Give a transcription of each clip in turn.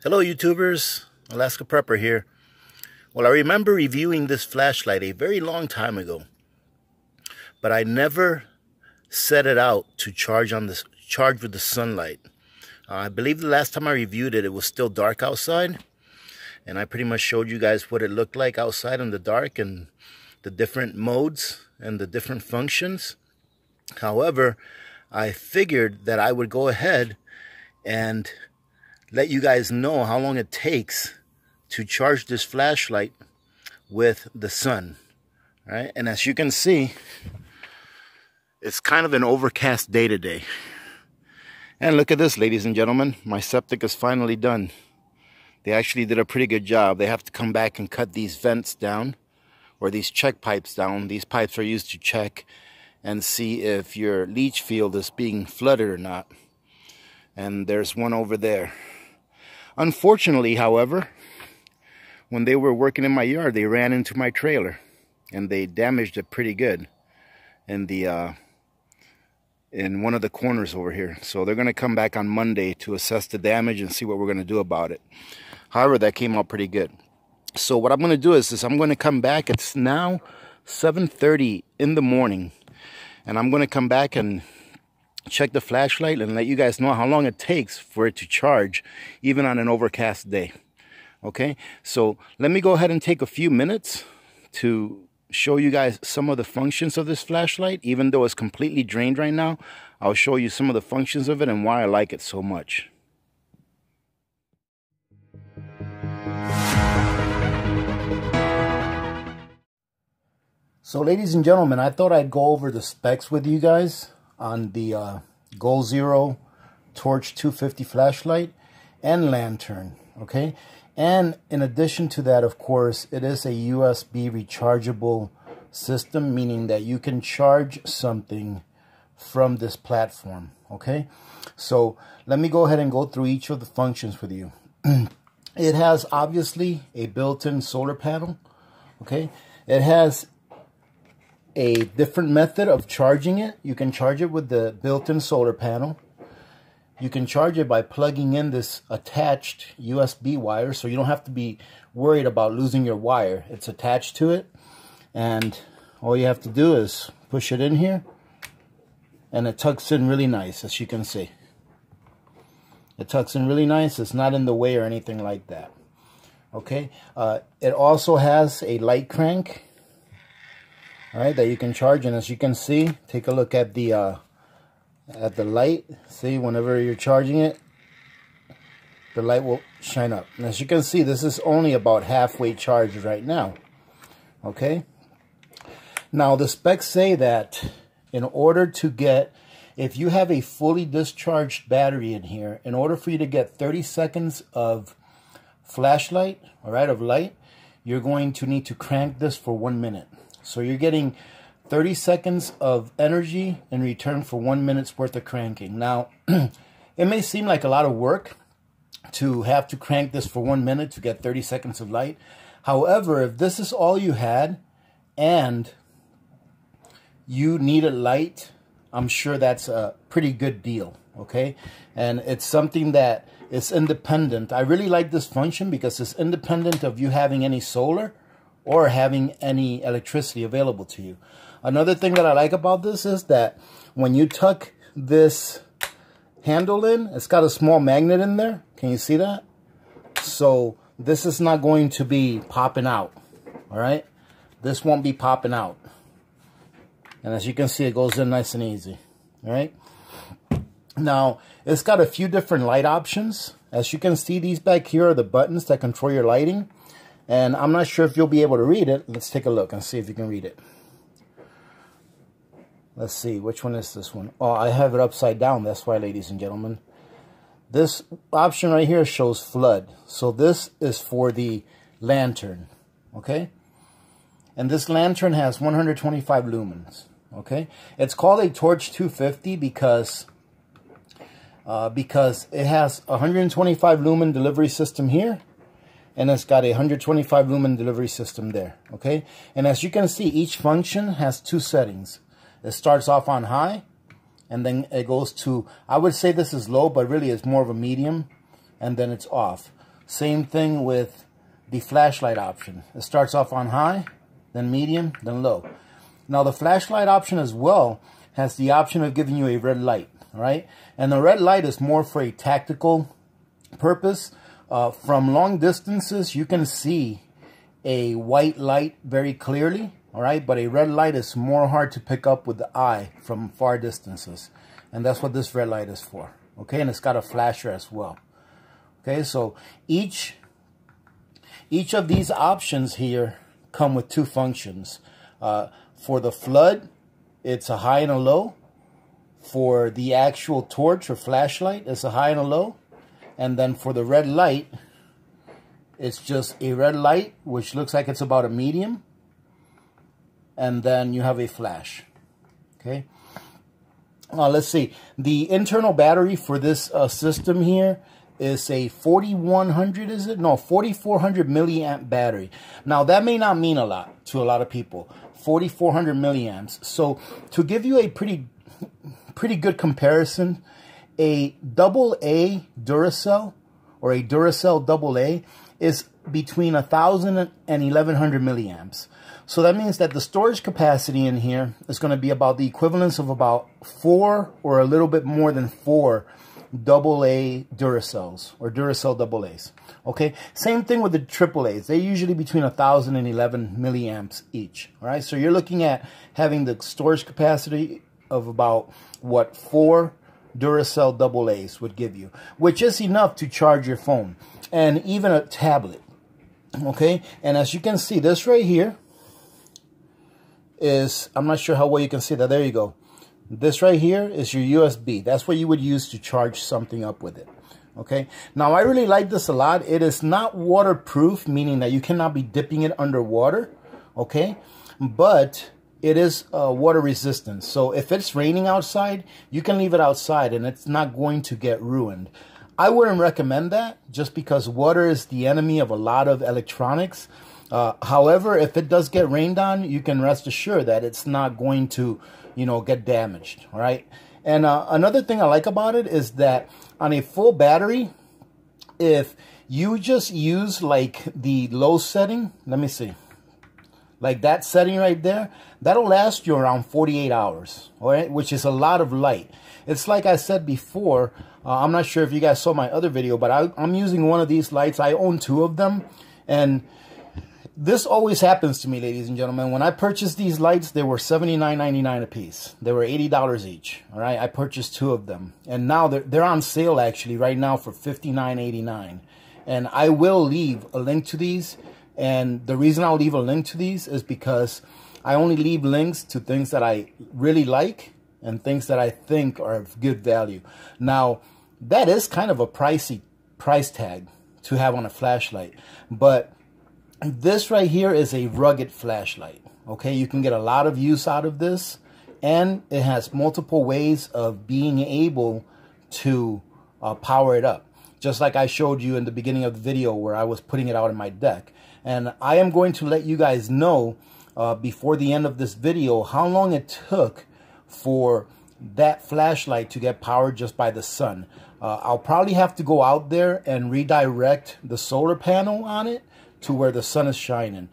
Hello YouTubers, Alaska Prepper here. Well, I remember reviewing this flashlight a very long time ago, but I never set it out to charge with the sunlight. I believe the last time I reviewed it, it was still dark outside, and I pretty much showed you guys what it looked like outside in the dark and the different modes and the different functions. However, I figured that I would go ahead and let you guys know how long it takes to charge this flashlight with the sun. Right? And as you can see, it's kind of an overcast day today. And look at this, ladies and gentlemen, my septic is finally done. They actually did a pretty good job. They have to come back and cut these vents down, or these check pipes down. These pipes are used to check and see if your leach field is being flooded or not. And there's one over there. Unfortunately, however, when they were working in my yard, they ran into my trailer and they damaged it pretty good in one of the corners over here. So they're going to come back on Monday to assess the damage and see what we're going to do about it. However, that came out pretty good. So what I'm going to do is I'm going to come back. It's now 7:30 in the morning, and I'm going to come back and check the flashlight and let you guys know how long it takes for it to charge, even on an overcast day. Okay, so let me go ahead and take a few minutes to show you guys some of the functions of this flashlight. Even though it's completely drained right now, I'll show you some of the functions of it and why I like it so much. So ladies and gentlemen, I thought I'd go over the specs with you guys on the Goal Zero Torch 250 flashlight and lantern, okay? And in addition to that, of course, it is a USB rechargeable system, meaning that you can charge something from this platform, okay? So let me go ahead and go through each of the functions with you. It has obviously a built-in solar panel, okay? It has a different method of charging it. You can charge it with the built-in solar panel. You can charge it by plugging in this attached USB wire, so you don't have to be worried about losing your wire. It's attached to it, and all you have to do is push it in here, and it tucks in really nice, as you can see. It tucks in really nice. It's not in the way or anything like that. Okay. It also has a light crank, all right, that you can charge, and as you can see, take a look at the light. See, whenever you're charging it, the light will shine up. And as you can see, this is only about halfway charged right now. Okay. Now the specs say that in order to get, if you have a fully discharged battery in here, in order for you to get 30 seconds of flashlight, all right, of light, you're going to need to crank this for 1 minute. So you're getting 30 seconds of energy in return for 1 minute's worth of cranking. Now, it may seem like a lot of work to have to crank this for 1 minute to get 30 seconds of light. However, if this is all you had and you needed light, I'm sure that's a pretty good deal, okay? And it's something that is independent. I really like this function because it's independent of you having any solar or having any electricity available to you. Another thing that I like about this is that when you tuck this handle in, it's got a small magnet in there. Can you see that? So this is not going to be popping out, all right? This won't be popping out. And as you can see, it goes in nice and easy, all right? Now, it's got a few different light options. As you can see, these back here are the buttons that control your lighting. And I'm not sure if you'll be able to read it. Let's take a look and see if you can read it. Let's see, which one is this one? Oh, I have it upside down. That's why, ladies and gentlemen. This option right here shows flood. So this is for the lantern, okay? And this lantern has 125 lumens, okay? It's called a Torch 250 because it has a 125 lumen delivery system here, and it's got a 125 lumen delivery system there, okay? And as you can see, each function has two settings. It starts off on high, and then it goes to, I would say this is low, but really it's more of a medium, and then it's off. Same thing with the flashlight option. It starts off on high, then medium, then low. Now the flashlight option as well has the option of giving you a red light, all right? And the red light is more for a tactical purpose. From long distances, you can see a white light very clearly, all right? But a red light is more hard to pick up with the eye from far distances. And that's what this red light is for, okay? And it's got a flasher as well. Okay, so each of these options here come with two functions. For the flood, it's a high and a low. For the actual torch or flashlight, it's a high and a low. And then for the red light, it's just a red light, which looks like it's about a medium. And then you have a flash. Okay. Let's see. The internal battery for this system here is a 4100, is it? No, 4400 milliamp battery. Now, that may not mean a lot to a lot of people. 4400 milliamps. So, to give you a pretty good comparison, a AA Duracell or a Duracell AA is between 1000 and 1100 milliamps. So that means that the storage capacity in here is going to be about the equivalence of about 4 or a little bit more than 4 AA Duracells or Duracell AA's. Okay, same thing with the AAA's. They're usually between 1000 and 11 milliamps each. All right, so you're looking at having the storage capacity of about what 4 Duracell AA's would give you, which is enough to charge your phone and even a tablet. Okay, and as you can see, this right here is, I'm not sure how well you can see that. There you go. This right here is your USB. That's what you would use to charge something up with it. Okay. Now, I really like this a lot. It is not waterproof, meaning that you cannot be dipping it underwater. Okay. But it is water resistant. So if it's raining outside, you can leave it outside and it's not going to get ruined. I wouldn't recommend that just because water is the enemy of a lot of electronics. However, if it does get rained on, you can rest assured that it's not going to, get damaged. All right. And another thing I like about it is that on a full battery, if you just use like the low setting, let me see, like that setting right there, that'll last you around 48 hours. All right. Which is a lot of light. It's like I said before, I'm not sure if you guys saw my other video, but I'm using one of these lights. I own 2 of them. And this always happens to me, ladies and gentlemen. When I purchased these lights, they were $79.99 a piece. They were $80 each. All right, I purchased 2 of them, and now they're on sale actually right now for $59.89. And I will leave a link to these. And the reason I'll leave a link to these is because I only leave links to things that I really like and things that I think are of good value. Now, that is kind of a pricey price tag to have on a flashlight, but this right here is a rugged flashlight. Okay, you can get a lot of use out of this, and it has multiple ways of being able to power it up. Just like I showed you in the beginning of the video where I was putting it out in my deck. And I am going to let you guys know before the end of this video how long it took for that flashlight to get powered just by the sun. I'll probably have to go out there and redirect the solar panel on it to where the sun is shining,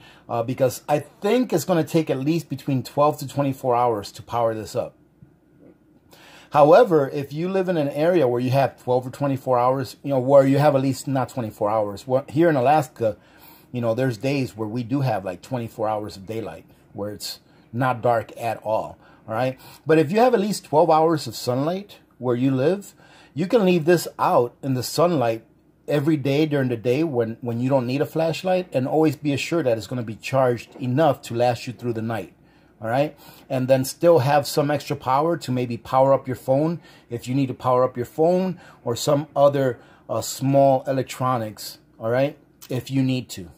because I think it's going to take at least between 12 to 24 hours to power this up. However, if you live in an area where you have 12 or 24 hours, where you have at least not 24 hours, here in Alaska, there's days where we do have like 24 hours of daylight where it's not dark at all. All right. But if you have at least 12 hours of sunlight where you live, you can leave this out in the sunlight every day during the day when you don't need a flashlight, and always be assured that it's going to be charged enough to last you through the night. All right. And then still have some extra power to maybe power up your phone if you need to power up your phone or some other small electronics. All right. If you need to.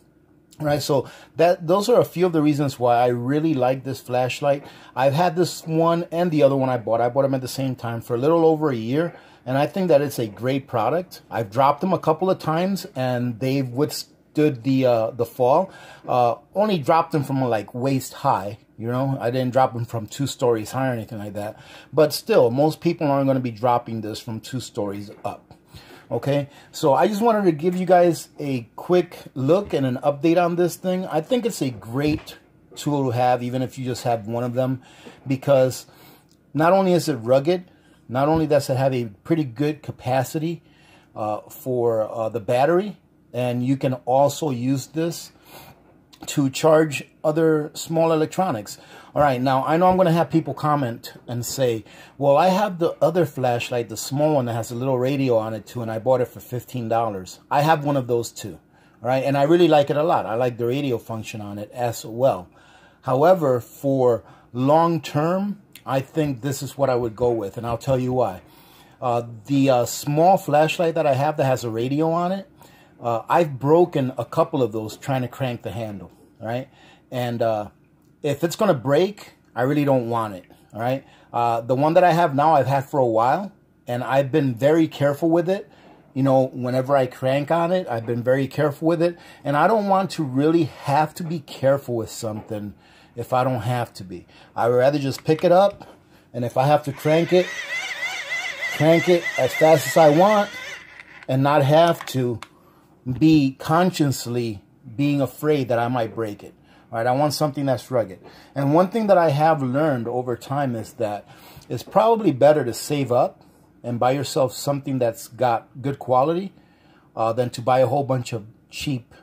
All right. So those are a few of the reasons why I really like this flashlight. I've had this one and the other one I bought them at the same time for a little over a year. And I think that it's a great product. I've dropped them a couple of times and they've withstood the fall. Only dropped them from like waist high. I didn't drop them from 2 stories high or anything like that. But still, most people aren't going to be dropping this from 2 stories up. Okay, so I just wanted to give you guys a quick look and an update on this thing. I think it's a great tool to have, even if you just have one of them, because not only is it rugged, not only does it have a pretty good capacity for the battery, and you can also use this to charge other small electronics. All right, now I know I'm going to have people comment and say, well, I have the other flashlight, the small one that has a little radio on it too, and I bought it for $15. I have one of those too. All right, and I really like it a lot. I like the radio function on it as well. However, for long term, I think this is what I would go with, and I'll tell you why. The small flashlight that I have that has a radio on it, I've broken a couple of those trying to crank the handle, all right? And if it's going to break, I really don't want it, all right? The one that I have now, I've had for a while, and I've been very careful with it. You know, whenever I crank on it, I've been very careful with it. And I don't want to really have to be careful with something if I don't have to be. I would rather just pick it up, and if I have to crank it as fast as I want, and not have to be consciously being afraid that I might break it. All right, I want something that's rugged. And one thing that I have learned over time is that it's probably better to save up and buy yourself something that's got good quality than to buy a whole bunch of cheap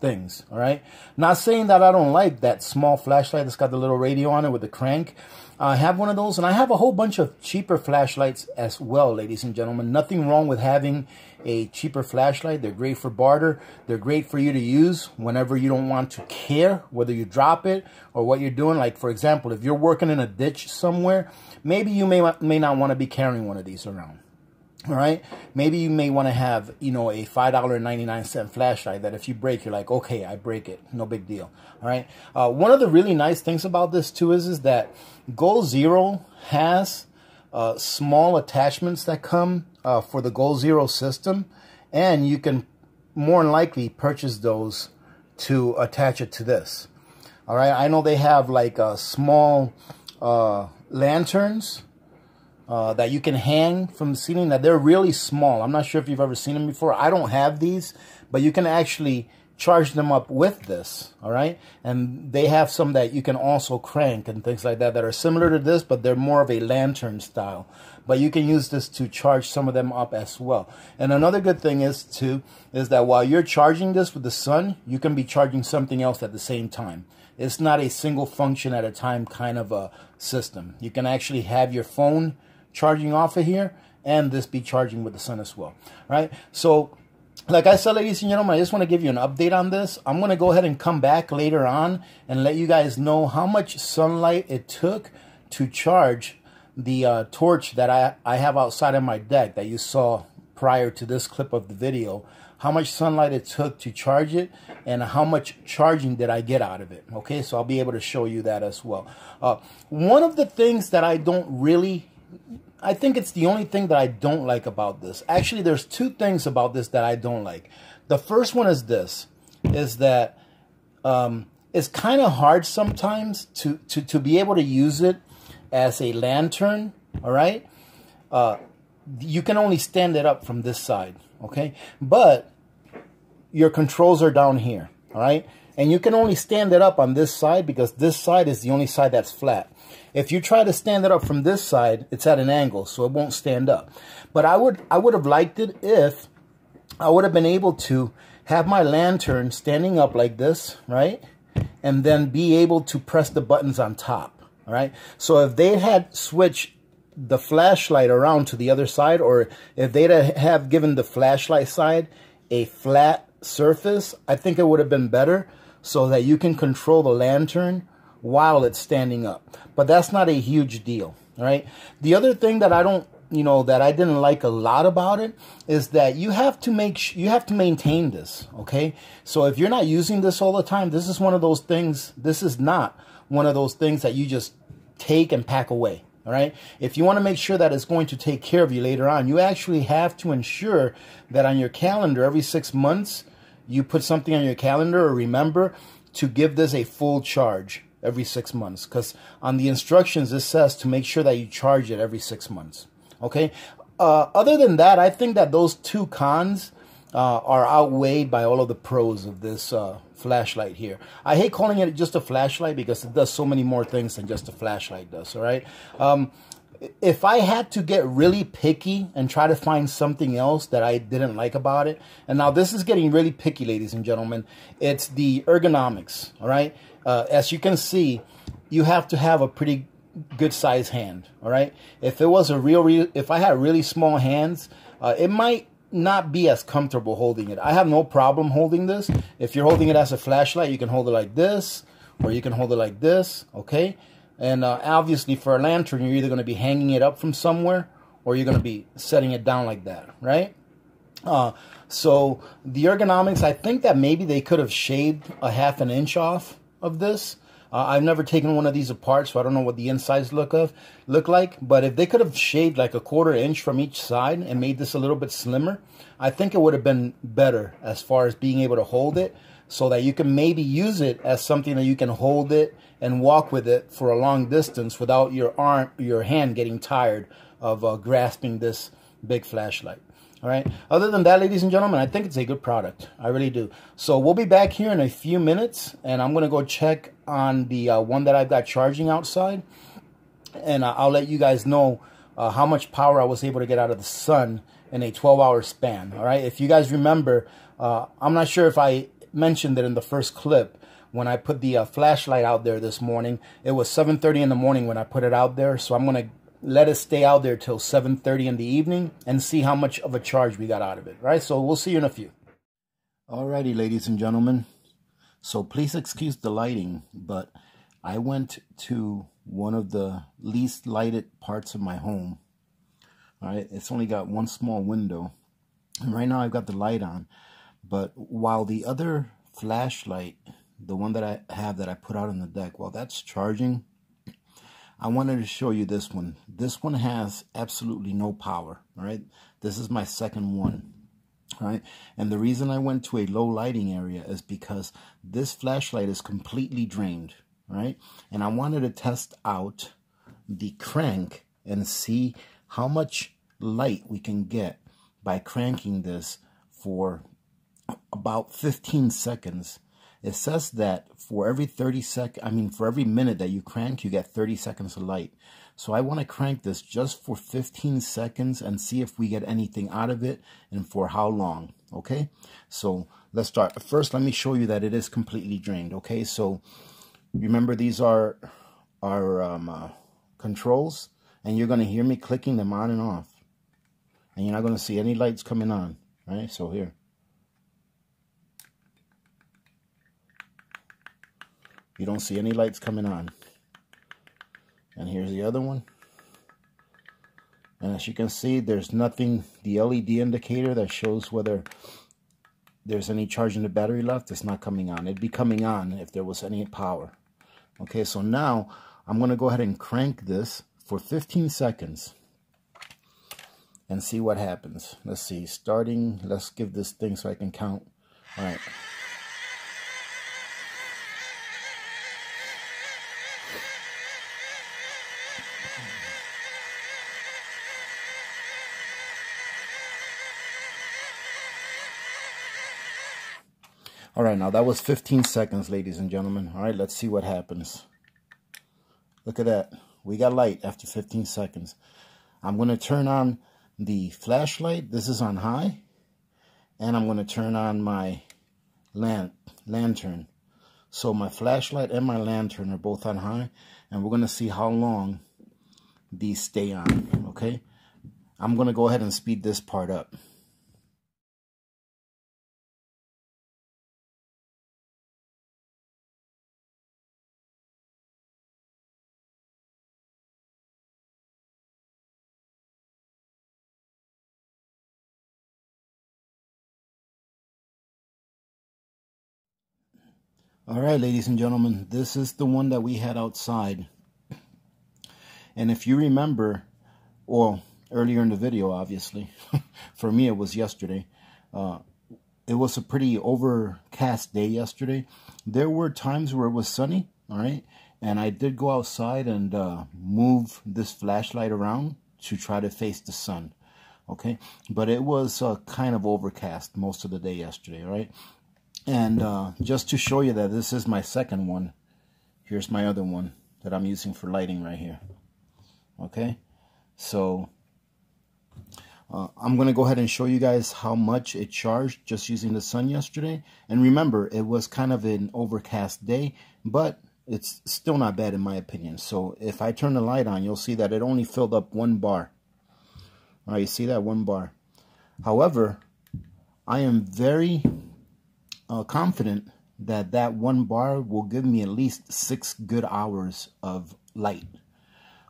things. All right, not saying that I don't like that small flashlight that's got the little radio on it with the crank. I have one of those, and I have a whole bunch of cheaper flashlights as well, ladies and gentlemen. Nothing wrong with having a cheaper flashlight. They're great for barter. They're great for you to use whenever you don't want to care whether you drop it or what you're doing. Like, for example, if you're working in a ditch somewhere, maybe you may not want to be carrying one of these around. All right, maybe you may want to have, you know, a $5.99 flashlight that if you break, you're like, okay, I break it, no big deal. All right, one of the really nice things about this too is that Goal Zero has small attachments that come for the Goal Zero system, and you can more than likely purchase those to attach it to this. All right, I know they have like small lanterns that you can hang from the ceiling. That they're really small. I'm not sure if you've ever seen them before. I don't have these, but you can actually charge them up with this. All right, and they have some that you can also crank and things like that are similar to this, but they're more of a lantern style. But you can use this to charge some of them up as well. And another good thing is that while you're charging this with the sun, you can be charging something else at the same time. It's not a single function at a time kind of a system. You can actually have your phone charging off of here and this be charging with the sun as well. All right, so like I said, ladies and gentlemen, I just want to give you an update on this. I'm going to go ahead and come back later on and let you guys know how much sunlight it took to charge the torch that I have outside of my deck that you saw prior to this clip of the video. How much sunlight it took to charge it and how much charging did I get out of it. Okay, so I'll be able to show you that as well. One of the things that I think it's the only thing that I don't like about this. Actually, there's two things about this that I don't like. The first one is this, is that it's kind of hard sometimes to be able to use it as a lantern, all right? You can only stand it up from this side, okay? But your controls are down here, all right? And you can only stand it up on this side because this side is the only side that's flat. If you try to stand it up from this side, it's at an angle, so it won't stand up. But I would have liked it if I would have been able to have my lantern standing up like this, right? And then be able to press the buttons on top, all right? So if they had switched the flashlight around to the other side, or if they'd have given the flashlight side a flat surface, I think it would have been better so that you can control the lantern while it's standing up. But that's not a huge deal, all right? The other thing that I don't, that I didn't like a lot about it is that you have to maintain this, okay? So if you're not using this all the time, this is one of those things, this is not one of those things that you just take and pack away, all right? If you want to make sure that it's going to take care of you later on, you actually have to ensure that on your calendar every 6 months, you put something on your calendar or remember to give this a full charge every 6 months, because on the instructions it says to make sure that you charge it every 6 months. Okay. other than that, I think that those two cons are outweighed by all of the pros of this flashlight here. I hate calling it just a flashlight because it does so many more things than just a flashlight does, all right? If I had to get really picky and try to find something else that I didn't like about it, and now this is getting really picky, ladies and gentlemen, it's the ergonomics, all right? As you can see, you have to have a pretty good size hand, all right? If it was if I had really small hands, it might not be as comfortable holding it. I have no problem holding this. If you're holding it as a flashlight, you can hold it like this, or you can hold it like this, okay? And obviously for a lantern, you're either going to be hanging it up from somewhere, or you're going to be setting it down like that, right? So the ergonomics, I think that maybe they could have shaved a ½ an inch off of this. I've never taken one of these apart, so I don't know what the insides look like. But if they could have shaved like a ½ inch from each side and made this a little bit slimmer, I think it would have been better as far as being able to hold it, so that you can maybe use it as something that you can hold it and walk with it for a long distance without your hand getting tired of grasping this big flashlight. All right. Other than that, ladies and gentlemen, I think it's a good product. I really do. So we'll be back here in a few minutes, and I'm going to go check on the one that I've got charging outside, and I'll let you guys know how much power I was able to get out of the sun in a 12-hour span. All right. If you guys remember, I'm not sure if I mentioned it in the first clip. When I put the flashlight out there this morning, it was 7:30 in the morning when I put it out there. So I'm going to let it stay out there till 7:30 in the evening and see how much of a charge we got out of it, right? So we'll see you in a few. Alrighty, ladies and gentlemen. So please excuse the lighting, but I went to one of the least lighted parts of my home. All right, it's only got one small window. And right now I've got the light on. But while the other flashlight, the one that I have that I put out on the deck, while that's charging, I wanted to show you this one. This one has absolutely no power, all right? This is my second one, all right? And the reason I went to a low lighting area is because this flashlight is completely drained, all right? And I wanted to test out the crank and see how much light we can get by cranking this for about 15 seconds. It says that for every for every minute that you crank, you get 30 seconds of light. So I want to crank this just for 15 seconds and see if we get anything out of it and for how long, okay? So let's start. First, let me show you that it is completely drained, okay? So remember, these are our controls, and you're going to hear me clicking them on and off. And you're not going to see any lights coming on, right? So here. You don't see any lights coming on. And here's the other one. And as you can see, there's nothing, the LED indicator that shows whether there's any charge in the battery left, it's not coming on. It'd be coming on if there was any power. Okay, so now I'm going to go ahead and crank this for 15 seconds and see what happens. Let's see, starting, let's give this thing so I can count. All right. All right, now that was 15 seconds, ladies and gentlemen. All right, let's see what happens. Look at that. We got light after 15 seconds. I'm going to turn on the flashlight. This is on high. And I'm going to turn on my lantern. So my flashlight and my lantern are both on high. And we're going to see how long these stay on, okay? I'm going to go ahead and speed this part up. All right, ladies and gentlemen, this is the one that we had outside. And if you remember, well, earlier in the video, obviously, for me it was yesterday, it was a pretty overcast day yesterday. There were times where it was sunny, all right, and I did go outside and move this flashlight around to try to face the sun. okay? But it was kind of overcast most of the day yesterday, right? And just to show you that this is my second one, here's my other one that I'm using for lighting right here, okay? So I'm going to go ahead and show you guys how much it charged just using the sun yesterday. And remember, it was kind of an overcast day, but it's still not bad in my opinion. So if I turn the light on, you'll see that it only filled up 1 bar. All right, you see that 1 bar. However, I am very confident that that 1 bar will give me at least 6 good hours of light.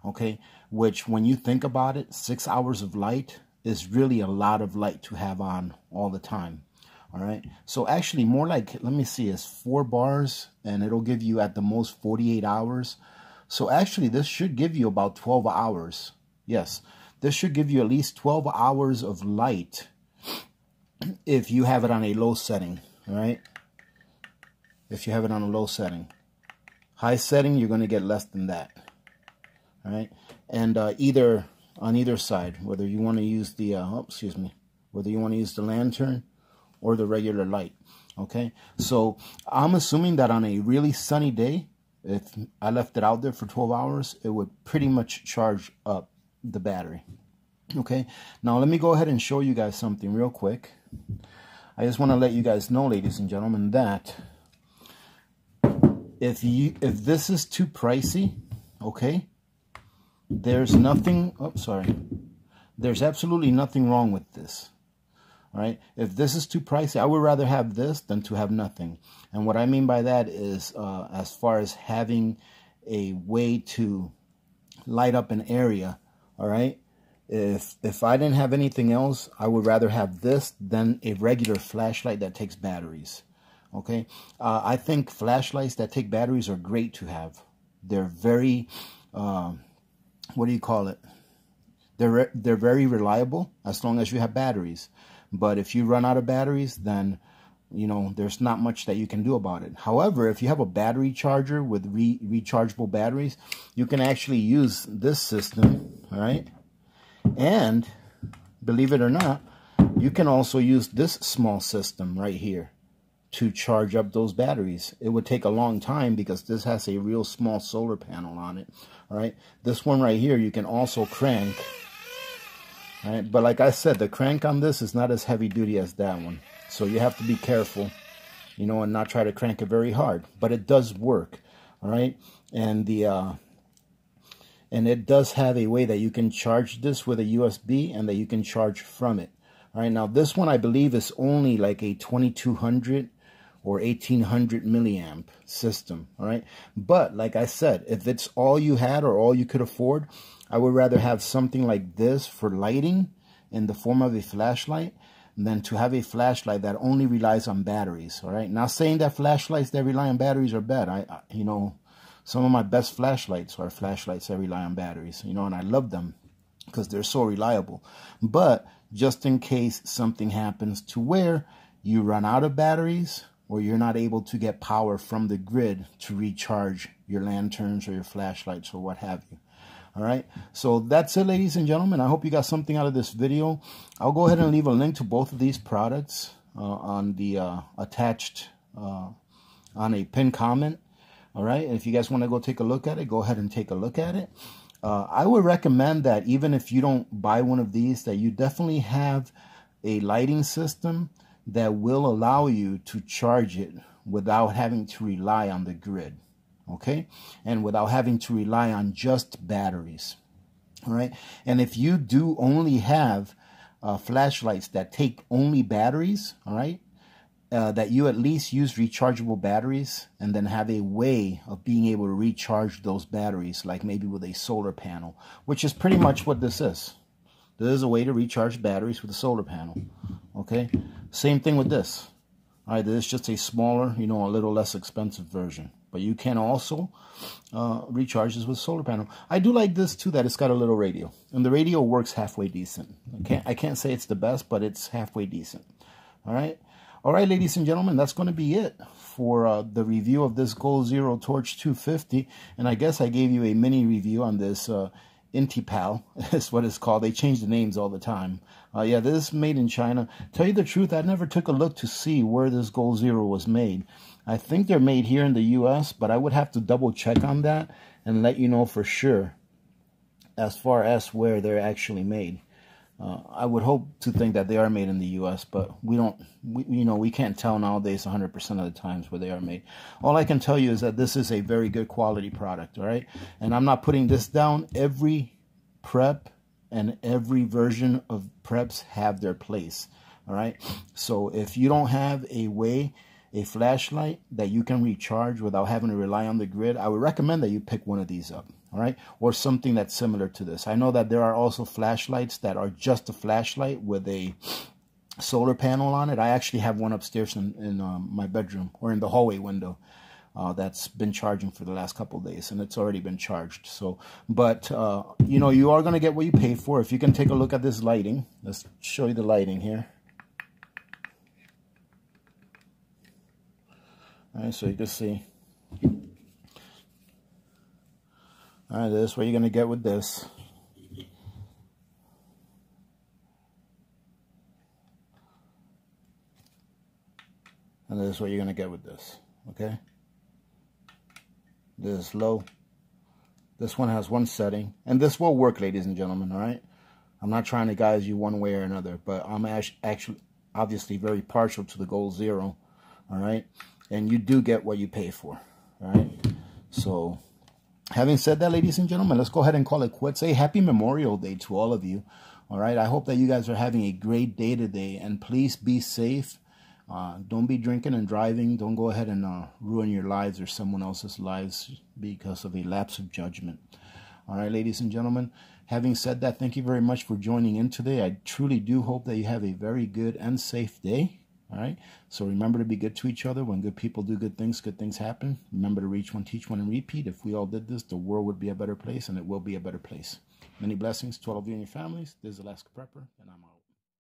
Okay, which when you think about it, 6 hours of light is really a lot of light to have on all the time. All right, so actually more like, let me see, it's 4 bars and it'll give you at the most 48 hours. So actually this should give you about 12 hours. Yes, this should give you at least 12 hours of light if you have it on a low setting. All right, if you have it on a low setting. High setting, you're going to get less than that. All right, and either on either side, whether you want to use the whether you want to use the lantern or the regular light. Okay, so I'm assuming that on a really sunny day, if I left it out there for 12 hours, it would pretty much charge up the battery. Okay, now let me go ahead and show you guys something real quick. I just want to let you guys know, ladies and gentlemen, that if this is too pricey, okay, there's absolutely nothing wrong with this. All right, if this is too pricey, I would rather have this than to have nothing. And what I mean by that is as far as having a way to light up an area. All right, if I didn't have anything else, I would rather have this than a regular flashlight that takes batteries. Okay, I think flashlights that take batteries are great to have. They're very what do you call it? They're very reliable as long as you have batteries. But if you run out of batteries, then, you know, there's not much that you can do about it. However, if you have a battery charger with rechargeable batteries, you can actually use this system, all right? And believe it or not, you can also use this small system right here to charge up those batteries. It would take a long time because this has a real small solar panel on it. All right, this one right here you can also crank. All right, but like I said, the crank on this is not as heavy duty as that one, so you have to be careful, you know, and not try to crank it very hard. But it does work. All right, and it does have a way that you can charge this with a USB and that you can charge from it. All right, now this one I believe is only like a 2200 or 1800 milliamp system. All right, but like I said, if it's all you had or all you could afford, I would rather have something like this for lighting in the form of a flashlight than to have a flashlight that only relies on batteries. All right, not saying that flashlights that rely on batteries are bad. You know, some of my best flashlights are flashlights that rely on batteries, you know, and I love them because they're so reliable. But just in case something happens to where you run out of batteries or you're not able to get power from the grid to recharge your lanterns or your flashlights or what have you. All right, so that's it, ladies and gentlemen. I hope you got something out of this video. I'll go ahead and leave a link to both of these products on the attached on a pinned comment. All right, and if you guys want to go take a look at it, go ahead and take a look at it. I would recommend that even if you don't buy one of these, that you definitely have a lighting system that will allow you to charge it without having to rely on the grid. Okay, and without having to rely on just batteries. All right, and if you do only have flashlights that take only batteries, all right, that you at least use rechargeable batteries and then have a way of being able to recharge those batteries, like maybe with a solar panel, which is pretty much what this is. This is a way to recharge batteries with a solar panel. Okay, same thing with this. All right, this is just a smaller, you know, a little less expensive version. But you can also recharge this with a solar panel. I do like this too, that it's got a little radio, and the radio works halfway decent. I can't say it's the best, but it's halfway decent. All right, ladies and gentlemen, that's going to be it for the review of this Goal Zero Torch 250. And I guess I gave you a mini review on this Intipal is what it's called. They change the names all the time. Yeah, this is made in China. Tell you the truth, I never took a look to see where this Gold Zero was made. I think they're made here in the U.S., but I would have to double check on that and let you know for sure as far as where they're actually made. I would hope to think that they are made in the U.S., but we can't tell nowadays 100% of the times where they are made. All I can tell you is that this is a very good quality product, all right? And I'm not putting this down. Every prep and every version of preps have their place, all right? So if you don't have a flashlight that you can recharge without having to rely on the grid, I would recommend that you pick one of these up, all right? Or something that's similar to this. I know that there are also flashlights that are just a flashlight with a solar panel on it. I actually have one upstairs in my bedroom, or in the hallway window, that's been charging for the last couple of days, and it's already been charged. So, but you are going to get what you pay for. If you can take a look at this lighting, let's show you the lighting here. All right, so you can see. All right, this is what you're going to get with this. And this is what you're going to get with this, okay? This is low. This one has one setting. And this will work, ladies and gentlemen, all right? I'm not trying to guide you one way or another, but I'm actually obviously very partial to the Gold Zero, all right? And you do get what you pay for, all right? So, having said that, ladies and gentlemen, let's go ahead and call it quits. A happy Memorial Day to all of you, all right? I hope that you guys are having a great day today, and please be safe. Don't be drinking and driving. Don't go ahead and ruin your lives or someone else's lives because of a lapse of judgment. All right, ladies and gentlemen, having said that, thank you very much for joining in today. I truly do hope that you have a very good and safe day. All right, so remember to be good to each other. When good people do good things happen. Remember to reach one, teach one, and repeat. If we all did this, the world would be a better place, and it will be a better place. Many blessings to all of you and your families. This is Alaska Prepper, and I'm out.